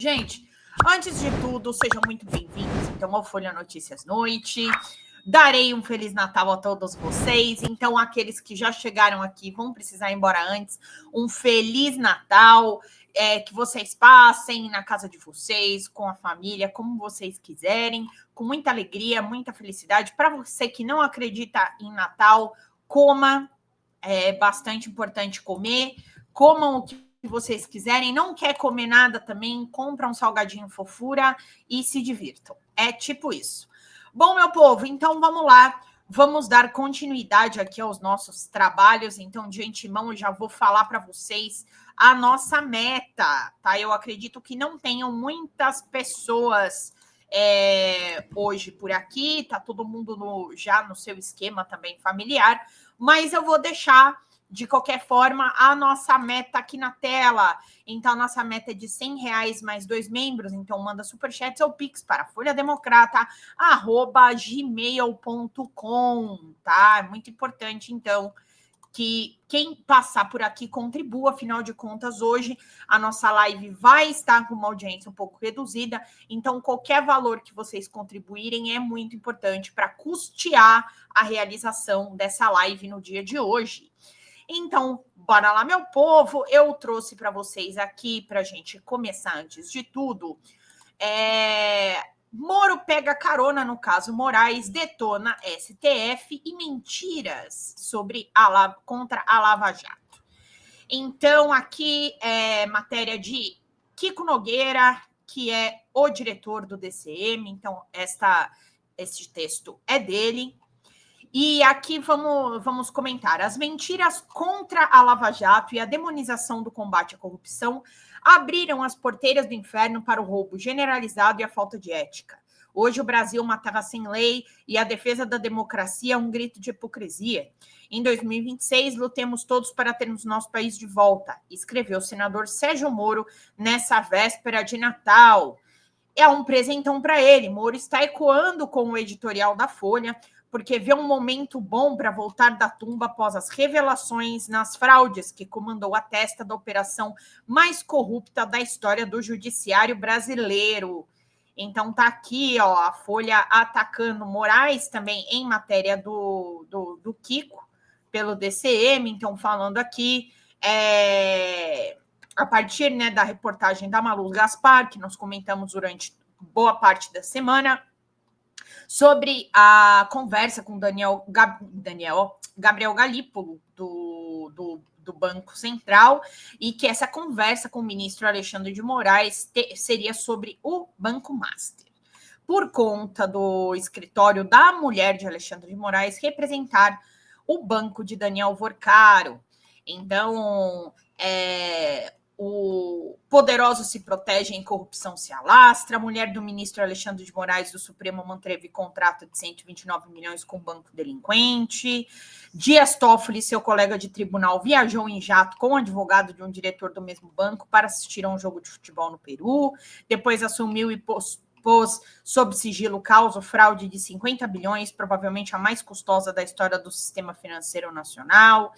Gente, antes de tudo, sejam muito bem-vindos, então, ao Folha Notícias Noite. Darei um Feliz Natal a todos vocês. Então, aqueles que já chegaram aqui vão precisar ir embora antes. Um Feliz Natal, que vocês passem na casa de vocês, com a família, como vocês quiserem, com muita alegria, muita felicidade. Para você que não acredita em Natal, coma, é bastante importante comer. Comam o que vocês quiserem, não quer comer nada também, compra um salgadinho fofura e se divirtam. É tipo isso. Bom, meu povo, então vamos lá. Vamos dar continuidade aqui aos nossos trabalhos. Então, de antemão, eu já vou falar para vocês a nossa meta, tá? Eu acredito que não tenham muitas pessoas hoje por aqui, tá todo mundo já no seu esquema também familiar, mas eu vou deixar de qualquer forma, a nossa meta aqui na tela. Então, a nossa meta é de R$100 mais 2 membros. Então, manda superchats ou pix para folhademocrata@gmail.com, tá? É muito importante, então, que quem passar por aqui contribua. Afinal de contas, hoje a nossa live vai estar com uma audiência um pouco reduzida. Então, qualquer valor que vocês contribuírem é muito importante para custear a realização dessa live no dia de hoje. Então, bora lá, meu povo. Eu trouxe para vocês aqui, para a gente começar antes de tudo. Moro pega carona no caso Moraes, detona STF e mentiras contra a Lava Jato. Então, aqui é matéria de Kiko Nogueira, que é o diretor do DCM. Então, esse texto é dele. E aqui vamos comentar. As mentiras contra a Lava Jato e a demonização do combate à corrupção abriram as porteiras do inferno para o roubo generalizado e a falta de ética. Hoje o Brasil é uma terra sem lei e a defesa da democracia é um grito de hipocrisia. Em 2026, lutemos todos para termos nosso país de volta, escreveu o senador Sérgio Moro nessa véspera de Natal. É um presentão para ele. Moro está ecoando com o editorial da Folha, porque vê um momento bom para voltar da tumba após as revelações nas fraudes que comandou a testa da operação mais corrupta da história do judiciário brasileiro. Então tá aqui, ó, a Folha atacando Moraes também em matéria do Kiko pelo DCM. Então falando aqui a partir, né, da reportagem da Malu Gaspar, que nós comentamos durante boa parte da semana, sobre a conversa com Gabriel Galípolo, do Banco Central, e que essa conversa com o ministro Alexandre de Moraes seria sobre o Banco Master, por conta do escritório da mulher de Alexandre de Moraes representar o banco de Daniel Vorcaro. Então, o poderoso se protege, em corrupção se alastra. A mulher do ministro Alexandre de Moraes do Supremo manteve contrato de 129 milhões com o banco delinquente. Dias Toffoli, seu colega de tribunal, viajou em jato com o advogado de um diretor do mesmo banco para assistir a um jogo de futebol no Peru. Depois assumiu e pôs sob sigilo causa fraude de 50 bilhões, provavelmente a mais custosa da história do sistema financeiro nacional.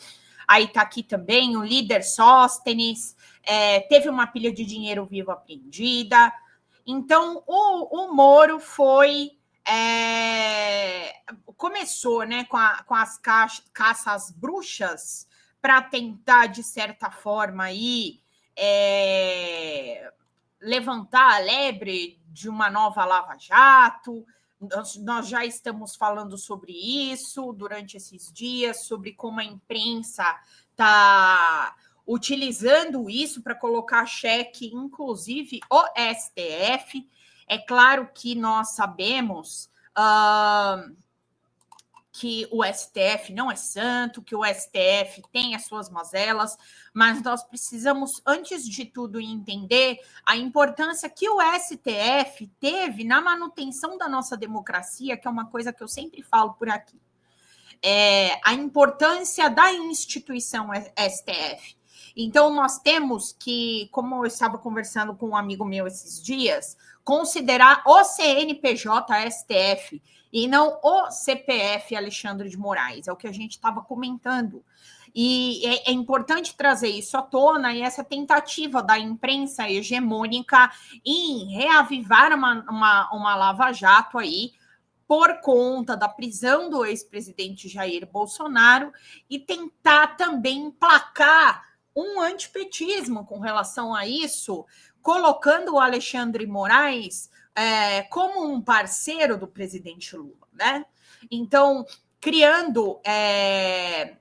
Aí está aqui também o líder Sóstenes, teve uma pilha de dinheiro vivo apreendida. Então, o Moro começou, né, com as caças bruxas para tentar, de certa forma, aí, levantar a lebre de uma nova Lava Jato. Nós já estamos falando sobre isso durante esses dias, sobre como a imprensa está utilizando isso para colocar cheque, inclusive o STF. É claro que nós sabemos que o STF não é santo, que o STF tem as suas mazelas, mas nós precisamos, antes de tudo, entender a importância que o STF teve na manutenção da nossa democracia, que é uma coisa que eu sempre falo por aqui. A importância da instituição STF. Então, nós temos que, como eu estava conversando com um amigo meu esses dias, considerar o CNPJ STF e não o CPF Alexandre de Moraes. É o que a gente estava comentando. E é importante trazer isso à tona, e essa tentativa da imprensa hegemônica em reavivar uma lava-jato aí, por conta da prisão do ex-presidente Jair Bolsonaro, e tentar também emplacar um antipetismo com relação a isso, colocando o Alexandre Moraes como um parceiro do presidente Lula, né? Então, criando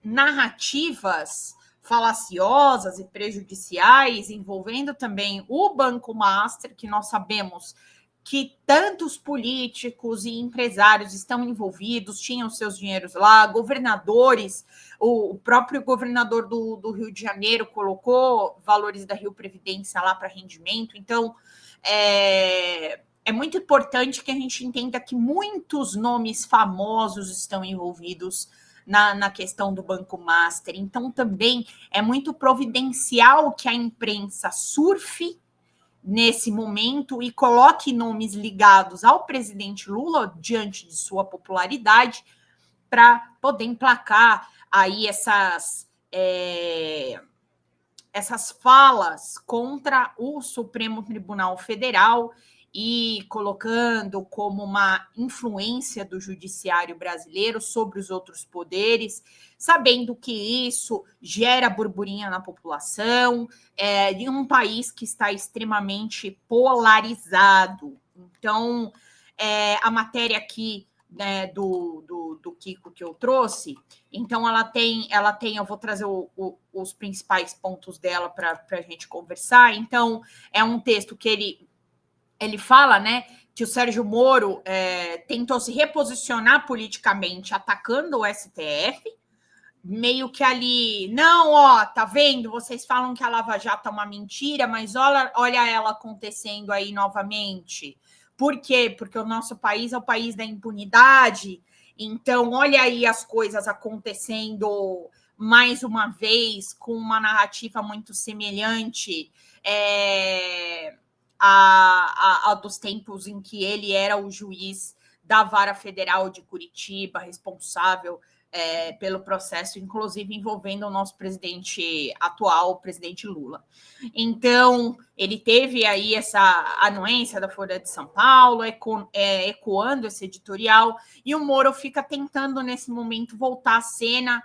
narrativas falaciosas e prejudiciais, envolvendo também o Banco Master, que nós sabemos que tantos políticos e empresários estão envolvidos, tinham seus dinheiros lá, governadores, o próprio governador do Rio de Janeiro colocou valores da Rio Previdência lá para rendimento. Então, é muito importante que a gente entenda que muitos nomes famosos estão envolvidos na questão do Banco Master. Então, também é muito providencial que a imprensa surfe nesse momento e coloque nomes ligados ao presidente Lula diante de sua popularidade para poder emplacar aí essas falas contra o Supremo Tribunal Federal e colocando como uma influência do judiciário brasileiro sobre os outros poderes, sabendo que isso gera burburinho na população, de um país que está extremamente polarizado. Então, a matéria aqui, né, do Kiko que eu trouxe, então ela tem, eu vou trazer os principais pontos dela para a gente conversar. Então, é um texto que ele fala, né, que o Sérgio Moro tentou se reposicionar politicamente atacando o STF, meio que ali, não, ó, tá vendo? Vocês falam que a Lava Jato é uma mentira, mas olha ela acontecendo aí novamente. Por quê? Porque o nosso país é o país da impunidade. Então, olha aí as coisas acontecendo mais uma vez com uma narrativa muito semelhante a dos tempos em que ele era o juiz da Vara Federal de Curitiba, responsável pelo processo, inclusive envolvendo o nosso presidente atual, o presidente Lula. Então, ele teve aí essa anuência da Folha de São Paulo, ecoando esse editorial, e o Moro fica tentando, nesse momento, voltar à cena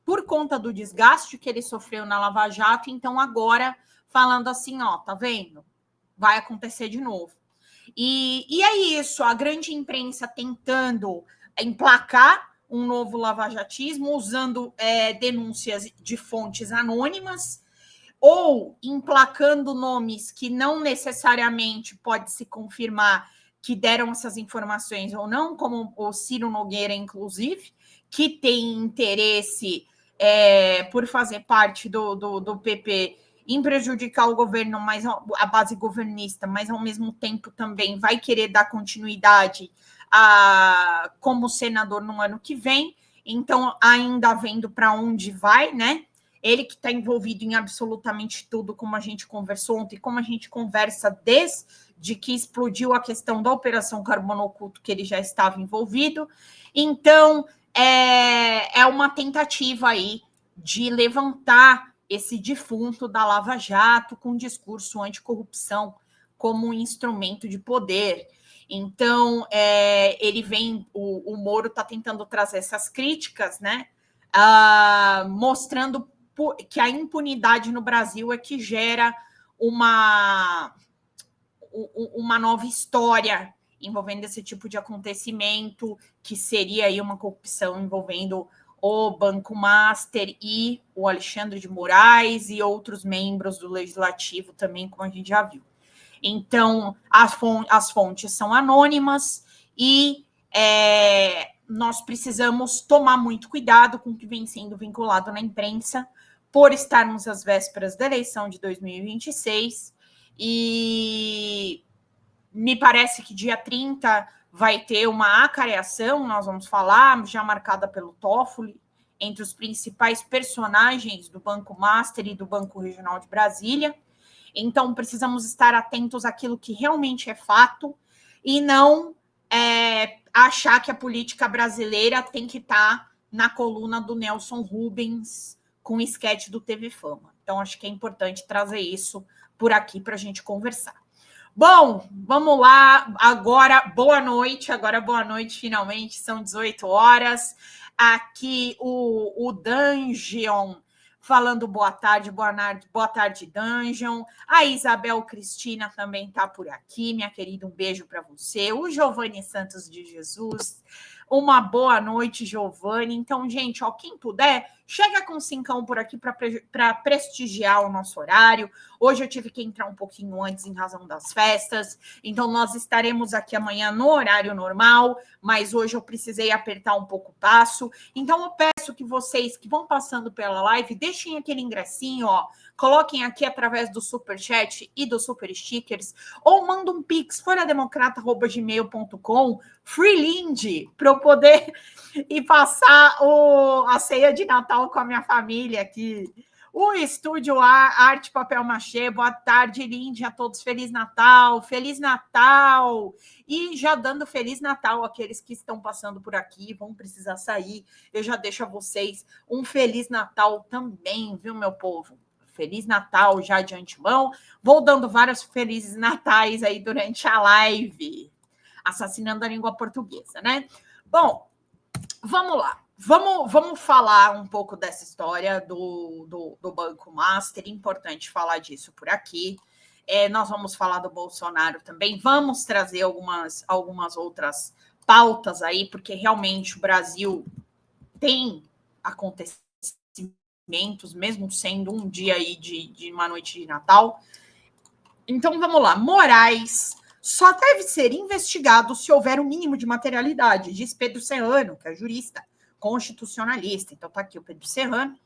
por conta do desgaste que ele sofreu na Lava Jato. Então, agora, falando assim, ó, tá vendo? Vai acontecer de novo. E é isso, a grande imprensa tentando emplacar um novo lavajatismo, usando denúncias de fontes anônimas, ou emplacando nomes que não necessariamente pode se confirmar que deram essas informações ou não, como o Ciro Nogueira, inclusive, que tem interesse por fazer parte do PP em prejudicar o governo, mas a base governista, mas ao mesmo tempo também vai querer dar continuidade como senador no ano que vem. Então, ainda vendo para onde vai, né? Ele que está envolvido em absolutamente tudo, como a gente conversou ontem, como a gente conversa desde que explodiu a questão da Operação Carbono Oculto, que ele já estava envolvido. Então, é uma tentativa aí de levantar esse defunto da Lava Jato com discurso anticorrupção como um instrumento de poder. Então, ele vem, o Moro está tentando trazer essas críticas, né? Mostrando que a impunidade no Brasil é que gera uma nova história envolvendo esse tipo de acontecimento, que seria aí uma corrupção envolvendo o Banco Master e o Alexandre de Moraes e outros membros do Legislativo também, como a gente já viu. Então, as fontes são anônimas e nós precisamos tomar muito cuidado com o que vem sendo vinculado na imprensa, por estarmos às vésperas da eleição de 2026, e me parece que dia 30 vai ter uma acareação, nós vamos falar, já marcada pelo Toffoli, entre os principais personagens do Banco Master e do Banco Regional de Brasília. Então, precisamos estar atentos àquilo que realmente é fato e não achar que a política brasileira tem que estar na coluna do Nelson Rubens com o esquete do TV Fama. Então, acho que é importante trazer isso por aqui para a gente conversar. Bom, vamos lá. Agora, boa noite, finalmente, são 18 horas. Aqui o Dungeon falando boa tarde, Dungeon. A Isabel Cristina também está por aqui, minha querida, um beijo para você. O Giovanni Santos de Jesus, uma boa noite, Giovanni. Então, gente, ó, quem puder, chega com 5 por aqui para prestigiar o nosso horário. Hoje eu tive que entrar um pouquinho antes em razão das festas, então nós estaremos aqui amanhã no horário normal, mas hoje eu precisei apertar um pouco o passo. Então eu peço que vocês que vão passando pela live, deixem aquele ingressinho, ó, coloquem aqui através do Superchat e do Super Stickers, ou manda um pix, forademocrata@gmail.com, freelind, para eu poder ir passar a ceia de Natal com a minha família aqui. O Estúdio Arte Papel Machê, boa tarde, Lindy, a todos, Feliz Natal, Feliz Natal! E já dando Feliz Natal àqueles que estão passando por aqui, vão precisar sair, eu já deixo a vocês um Feliz Natal também, viu, meu povo? Feliz Natal já de antemão, vou dando vários Felizes Natais aí durante a live, assassinando a língua portuguesa, né? Bom, vamos lá. Vamos falar um pouco dessa história do Banco Master. Importante falar disso por aqui. Nós vamos falar do Bolsonaro também. Vamos trazer algumas outras pautas aí, porque realmente o Brasil tem acontecimentos, mesmo sendo um dia aí de uma noite de Natal. Então, vamos lá. Moraes só deve ser investigado se houver o mínimo de materialidade, diz Pedro Serrano, que é jurista constitucionalista. Então, está aqui o Pedro Serrano.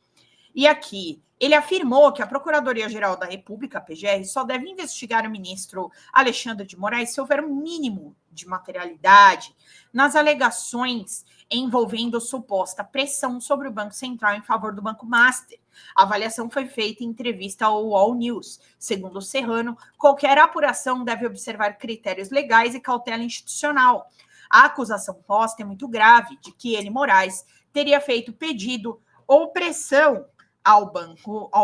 E aqui, ele afirmou que a Procuradoria-Geral da República, a PGR, só deve investigar o ministro Alexandre de Moraes se houver um mínimo de materialidade nas alegações envolvendo suposta pressão sobre o Banco Central em favor do Banco Master. A avaliação foi feita em entrevista ao All News. Segundo o Serrano, qualquer apuração deve observar critérios legais e cautela institucional. A acusação posta é muito grave de que ele, Moraes, teria feito pedido ou pressão ao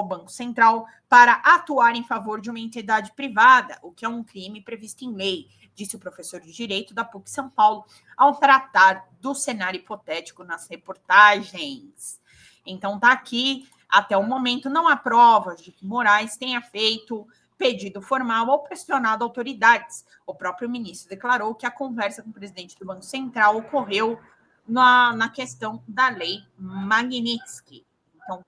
Banco Central para atuar em favor de uma entidade privada, o que é um crime previsto em lei, disse o professor de Direito da PUC São Paulo, ao tratar do cenário hipotético nas reportagens. Então, está aqui, até o momento, não há provas de que Moraes tenha feito pedido formal ou pressionado autoridades. O próprio ministro declarou que a conversa com o presidente do Banco Central ocorreu na questão da lei Magnitsky. Então,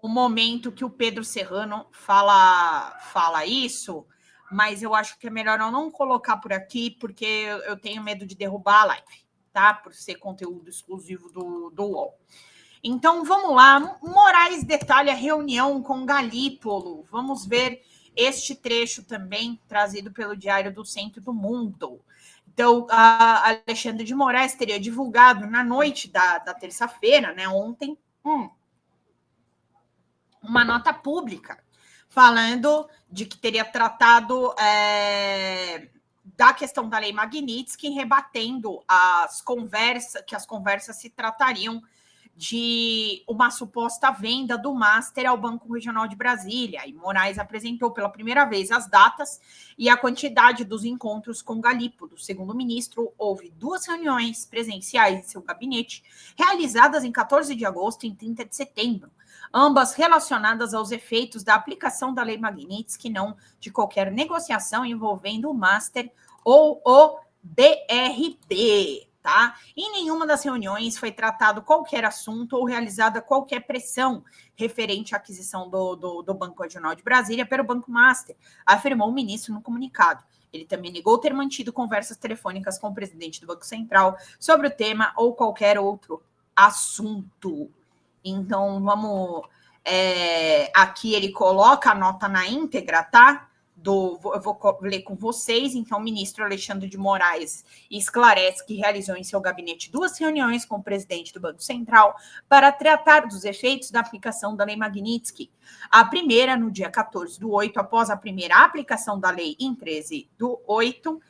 o momento que o Pedro Serrano fala isso, mas eu acho que é melhor eu não colocar por aqui, porque eu tenho medo de derrubar a live, tá? Por ser conteúdo exclusivo do UOL. Então, vamos lá. Moraes detalha reunião com Galípolo. Vamos ver este trecho também, trazido pelo Diário do Centro do Mundo. Então, a Alexandre de Moraes teria divulgado na noite da terça-feira, né, ontem, uma nota pública falando de que teria tratado da questão da lei Magnitsky, rebatendo que as conversas se tratariam de uma suposta venda do Master ao Banco Regional de Brasília. E Moraes apresentou pela primeira vez as datas e a quantidade dos encontros com Galípolo. Segundo o ministro, houve 2 reuniões presenciais em seu gabinete, realizadas em 14 de agosto e em 30 de setembro, ambas relacionadas aos efeitos da aplicação da lei Magnitsky, não de qualquer negociação envolvendo o Master ou o BRB. Tá? Em nenhuma das reuniões foi tratado qualquer assunto ou realizada qualquer pressão referente à aquisição do Banco Regional de Brasília pelo Banco Master, afirmou o ministro no comunicado. Ele também negou ter mantido conversas telefônicas com o presidente do Banco Central sobre o tema ou qualquer outro assunto. Então, vamos... aqui ele coloca a nota na íntegra, tá? Eu vou ler com vocês. Então, o ministro Alexandre de Moraes esclarece que realizou em seu gabinete 2 reuniões com o presidente do Banco Central para tratar dos efeitos da aplicação da lei Magnitsky. A primeira, no dia 14/8, após a primeira aplicação da lei em 13/8,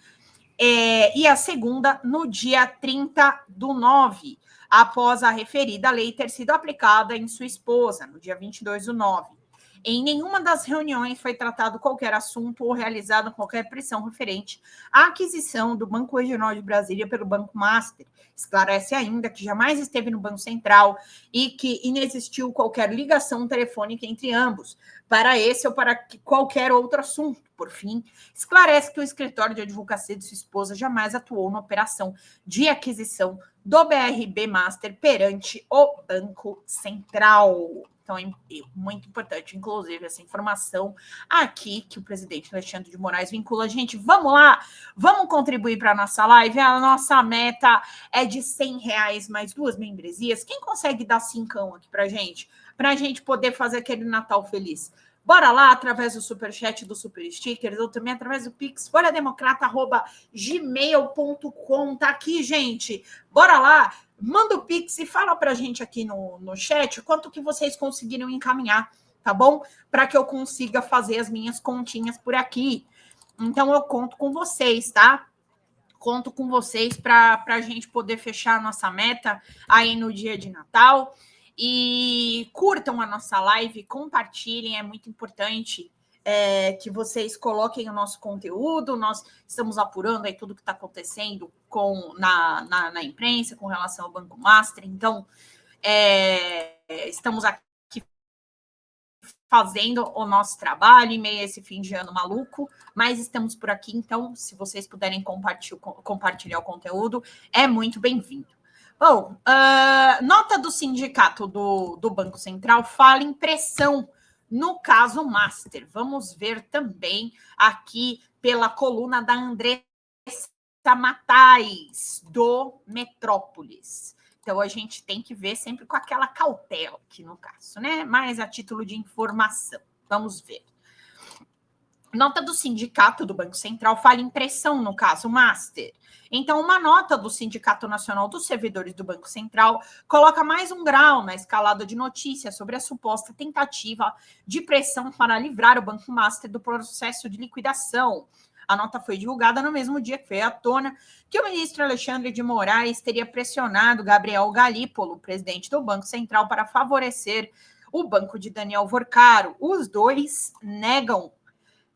e a segunda, no dia 30/9. após a referida lei ter sido aplicada em sua esposa, no dia 22/9. Em nenhuma das reuniões foi tratado qualquer assunto ou realizada qualquer pressão referente à aquisição do Banco Regional de Brasília pelo Banco Master. Esclarece ainda que jamais esteve no Banco Central e que inexistiu qualquer ligação telefônica entre ambos, para esse ou para qualquer outro assunto. Por fim, esclarece que o escritório de advocacia de sua esposa jamais atuou na operação de aquisição do BRB Master perante o Banco Central. Então, é muito importante, inclusive, essa informação aqui que o presidente Alexandre de Moraes vincula. Gente, vamos lá, vamos contribuir para a nossa live. A nossa meta é de R$100 mais 2 membresias. Quem consegue dar 5 aqui para a gente poder fazer aquele Natal feliz? Bora lá, através do superchat, do super stickers, ou também através do Pix, folhademocrata@gmail.com. Tá aqui, gente. Bora lá, manda o Pix e fala pra gente aqui no chat quanto que vocês conseguiram encaminhar, tá bom? Para que eu consiga fazer as minhas continhas por aqui. Então, eu conto com vocês, tá? Conto com vocês para a gente poder fechar a nossa meta aí no dia de Natal. E curtam a nossa live, compartilhem, é muito importante que vocês coloquem o nosso conteúdo. Nós estamos apurando aí tudo que está acontecendo na imprensa com relação ao Banco Master. Então, estamos aqui fazendo o nosso trabalho em meio a esse fim de ano maluco, mas estamos por aqui. Então, se vocês puderem compartilhar o conteúdo, é muito bem-vindo. Bom, nota do sindicato do Banco Central fala em pressão no caso Master. Vamos ver também aqui pela coluna da Andressa Matais, do Metrópolis. Então, a gente tem que ver sempre com aquela cautela aqui no caso, né? Mas a título de informação. Vamos ver. Nota do sindicato do Banco Central fala em pressão no caso Master. Então, uma nota do Sindicato Nacional dos Servidores do Banco Central coloca mais um grau na escalada de notícias sobre a suposta tentativa de pressão para livrar o Banco Master do processo de liquidação. A nota foi divulgada no mesmo dia que veio à tona que o ministro Alexandre de Moraes teria pressionado Gabriel Galípolo, presidente do Banco Central, para favorecer o banco de Daniel Vorcaro. Os dois negam.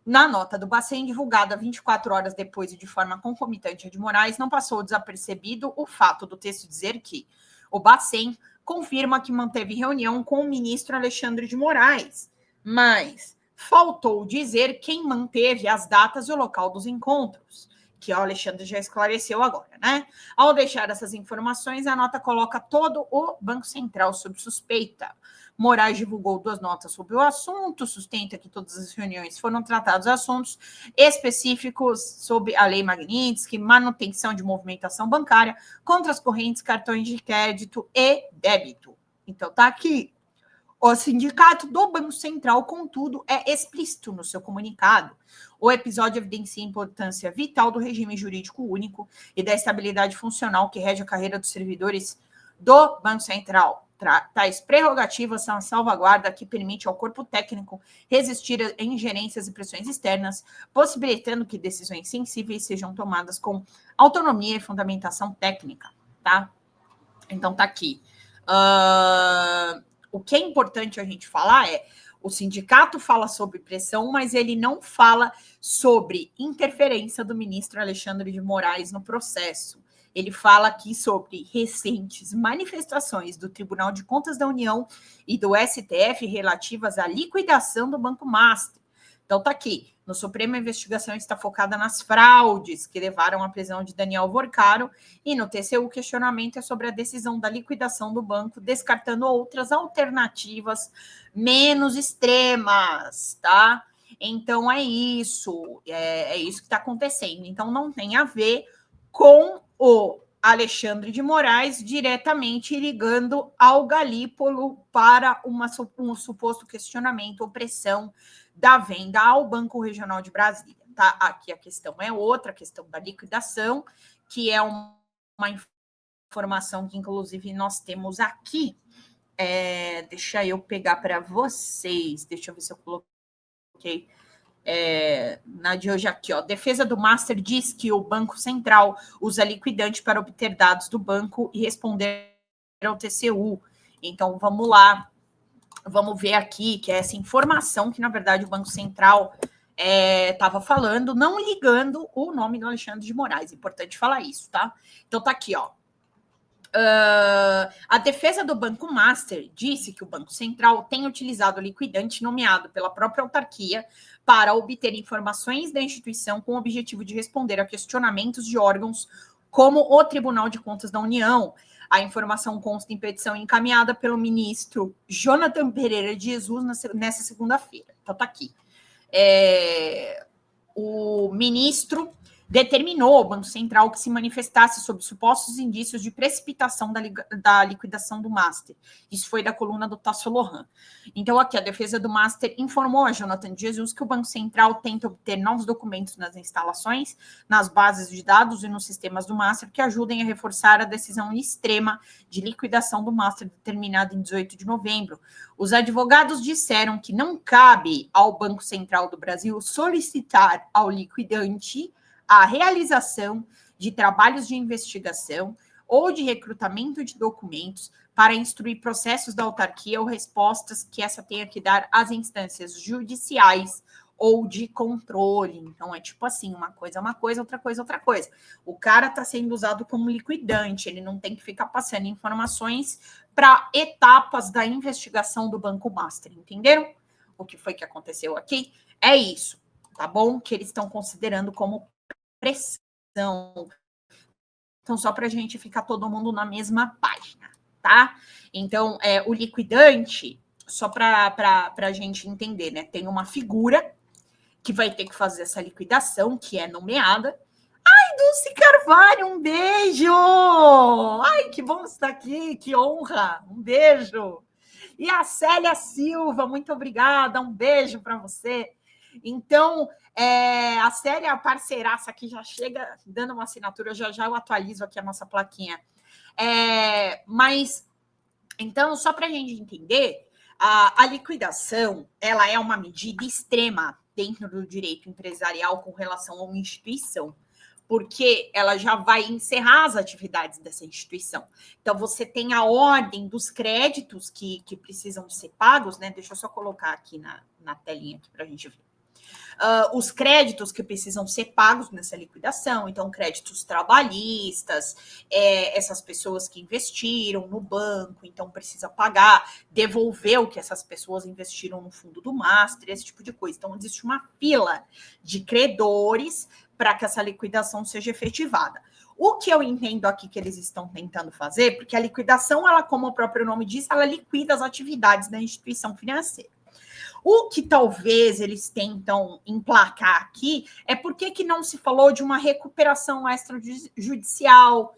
Na nota do Bacen, divulgada 24 horas depois e de forma concomitante a de Moraes, não passou desapercebido o fato do texto dizer que o Bacen confirma que manteve reunião com o ministro Alexandre de Moraes, mas faltou dizer quem manteve as datas e o local dos encontros, que o Alexandre já esclareceu agora, né? Ao deixar essas informações, a nota coloca todo o Banco Central sob suspeita. Moraes divulgou 2 notas sobre o assunto, sustenta que todas as reuniões foram tratados assuntos específicos sobre a Lei Magnitsky, manutenção de movimentação bancária, contas correntes, cartões de crédito e débito. Então, tá aqui. O sindicato do Banco Central, contudo, é explícito no seu comunicado. O episódio evidencia a importância vital do regime jurídico único e da estabilidade funcional que rege a carreira dos servidores do Banco Central. Tais prerrogativas são a salvaguarda que permite ao corpo técnico resistir a ingerências e pressões externas, possibilitando que decisões sensíveis sejam tomadas com autonomia e fundamentação técnica, tá? Então, tá aqui. O que é importante a gente falar é o sindicato fala sobre pressão, mas ele não fala sobre interferência do ministro Alexandre de Moraes no processo. Ele fala aqui sobre recentes manifestações do Tribunal de Contas da União e do STF relativas à liquidação do Banco Master. Então, tá aqui. No Supremo, a investigação está focada nas fraudes que levaram à prisão de Daniel Vorcaro e no TCU o questionamento é sobre a decisão da liquidação do banco, descartando outras alternativas menos extremas, tá? Então, é isso que está acontecendo. Então, não tem a ver com o Alexandre de Moraes diretamente ligando ao Galípolo para um suposto questionamento ou pressão da venda ao Banco Regional de Brasília. Tá? Aqui a questão é outra, a questão da liquidação, que é uma informação que, inclusive, nós temos aqui. Deixa eu pegar para vocês. Deixa eu ver se eu coloquei. Na de hoje aqui, ó. Defesa do Master diz que o Banco Central usa liquidante para obter dados do banco e responder ao TCU. Então, vamos lá. Vamos ver aqui que é essa informação que, na verdade, o Banco Central estava falando, não ligando o nome do Alexandre de Moraes. Importante falar isso, tá? Então, tá aqui, ó. A defesa do Banco Master disse que o Banco Central tem utilizado o liquidante nomeado pela própria autarquia para obter informações da instituição com o objetivo de responder a questionamentos de órgãos como o Tribunal de Contas da União. A informação consta em petição encaminhada pelo ministro Jonathan Pereira de Jesus nessa segunda-feira. Então, tá aqui. O ministro determinou ao Banco Central que se manifestasse sobre supostos indícios de precipitação da liquidação do Master. Isso foi da coluna do Tasso Lohan. Então, aqui, a defesa do Master informou a Jonathan de Jesus que o Banco Central tenta obter novos documentos nas instalações, nas bases de dados e nos sistemas do Master que ajudem a reforçar a decisão extrema de liquidação do Master determinada em 18 de novembro. Os advogados disseram que não cabe ao Banco Central do Brasil solicitar ao liquidante a realização de trabalhos de investigação ou de recrutamento de documentos para instruir processos da autarquia ou respostas que essa tenha que dar às instâncias judiciais ou de controle. Então, é tipo assim, uma coisa, outra coisa, outra coisa. O cara está sendo usado como liquidante, ele não tem que ficar passando informações para etapas da investigação do Banco Master, entenderam? O que foi que aconteceu aqui? É isso, tá bom? Que eles estão considerando como pressão. Então, só para a gente ficar todo mundo na mesma página, tá? Então, o liquidante, só para a gente entender, né? Tem uma figura que vai ter que fazer essa liquidação, que é nomeada. Ai, Dulce Carvalho, um beijo! Ai, que bom estar aqui, que honra! Um beijo! E a Célia Silva, muito obrigada, um beijo para você. Então, a Célia, a parceiraça aqui, já chega dando uma assinatura, já eu atualizo aqui a nossa plaquinha. Mas, então, só para a gente entender, a liquidação, ela é uma medida extrema dentro do direito empresarial com relação a uma instituição, porque ela já vai encerrar as atividades dessa instituição. Então, você tem a ordem dos créditos que precisam ser pagos, né? Deixa eu só colocar aqui na telinha para a gente ver. Os créditos que precisam ser pagos nessa liquidação, então créditos trabalhistas, essas pessoas que investiram no banco, então precisa pagar, devolver o que essas pessoas investiram no fundo do Master, esse tipo de coisa. Então, existe uma fila de credores para que essa liquidação seja efetivada. O que eu entendo aqui que eles estão tentando fazer, porque a liquidação, ela, como o próprio nome diz, ela liquida as atividades da instituição financeira. O que talvez eles tentam emplacar aqui é por que não se falou de uma recuperação extrajudicial,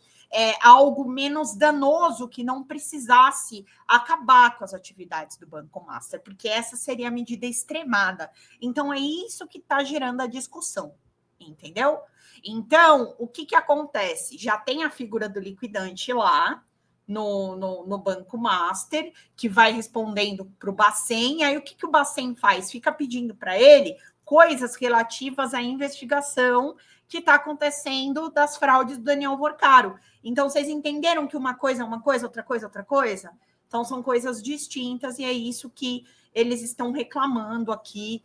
algo menos danoso que não precisasse acabar com as atividades do Banco Master, porque essa seria a medida extremada. Então, é isso que está gerando a discussão, entendeu? Então, o que acontece? Já tem a figura do liquidante lá, no Banco Master, que vai respondendo para o Bacen, aí o que o Bacen faz? Fica pedindo para ele coisas relativas à investigação que está acontecendo das fraudes do Daniel Vorcaro. Então, vocês entenderam que uma coisa é uma coisa, outra coisa é outra coisa? Então, são coisas distintas, e é isso que eles estão reclamando aqui,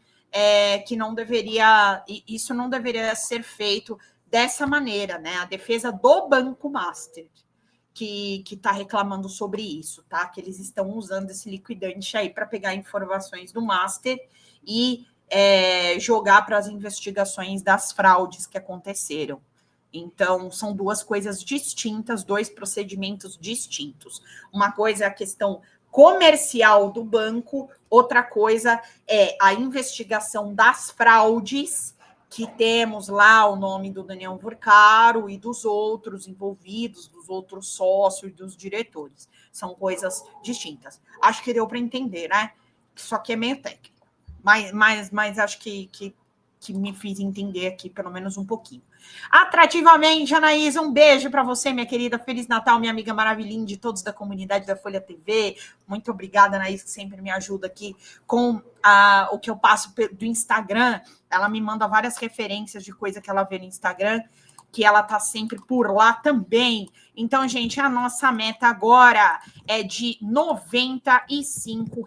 que não deveria, isso não deveria ser feito dessa maneira, né? A defesa do Banco Master que está reclamando sobre isso, tá? Que eles estão usando esse liquidante aí para pegar informações do Master e jogar para as investigações das fraudes que aconteceram. Então, são duas coisas distintas, dois procedimentos distintos. Uma coisa é a questão comercial do banco, outra coisa é a investigação das fraudes, que temos lá o nome do Daniel Vorcaro e dos outros envolvidos, dos outros sócios e dos diretores. São coisas distintas. Acho que deu para entender, né? Só que é meio técnico. Mas acho que me fiz entender aqui pelo menos um pouquinho. Atrativamente, Anaísa, um beijo para você, minha querida. Feliz Natal, minha amiga maravilhinha de todos da comunidade da Folha TV. Muito obrigada, Anaísa, que sempre me ajuda aqui com o que eu passo do Instagram. Ela me manda várias referências de coisa que ela vê no Instagram. que ela tá sempre por lá também. Então, gente, a nossa meta agora é de R$ 95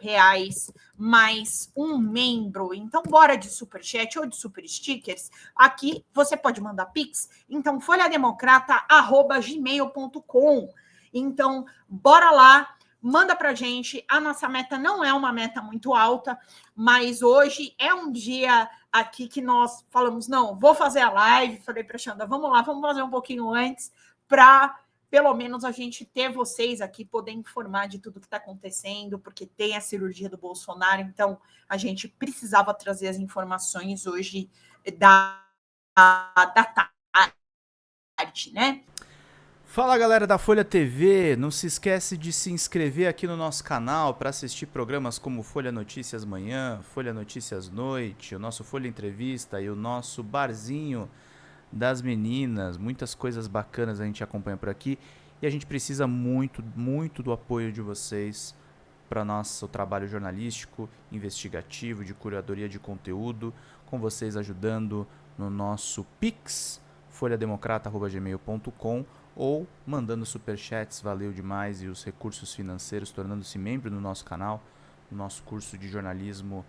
mais um membro. Então, bora de superchat ou de super stickers. Aqui você pode mandar pix. Então, folhademocrata@gmail.com. Então, bora lá, manda pra gente. A nossa meta não é uma meta muito alta, mas hoje é um dia aqui que nós falamos, não, vou fazer a live. Falei pra Xanda, vamos lá, vamos fazer um pouquinho antes para pelo menos a gente ter vocês aqui, poder informar de tudo que está acontecendo, porque tem a cirurgia do Bolsonaro, então a gente precisava trazer as informações hoje da tarde, né? Fala galera da Folha TV, não se esquece de se inscrever aqui no nosso canal para assistir programas como Folha Notícias Manhã, Folha Notícias Noite, o nosso Folha Entrevista e o nosso Barzinho das Meninas. Muitas coisas bacanas a gente acompanha por aqui e a gente precisa muito, muito do apoio de vocês para nosso trabalho jornalístico, investigativo, de curadoria de conteúdo, com vocês ajudando no nosso Pix, folhademocrata@gmail.com, ou mandando superchats, valeu demais, e os recursos financeiros, tornando-se membro no nosso canal, no nosso curso de jornalismo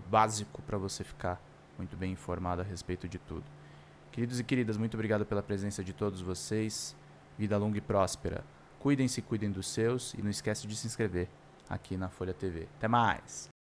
básico, para você ficar muito bem informado a respeito de tudo. Queridos e queridas, muito obrigado pela presença de todos vocês. Vida longa e próspera. Cuidem-se, cuidem dos seus, e não esquece de se inscrever aqui na Folha TV. Até mais!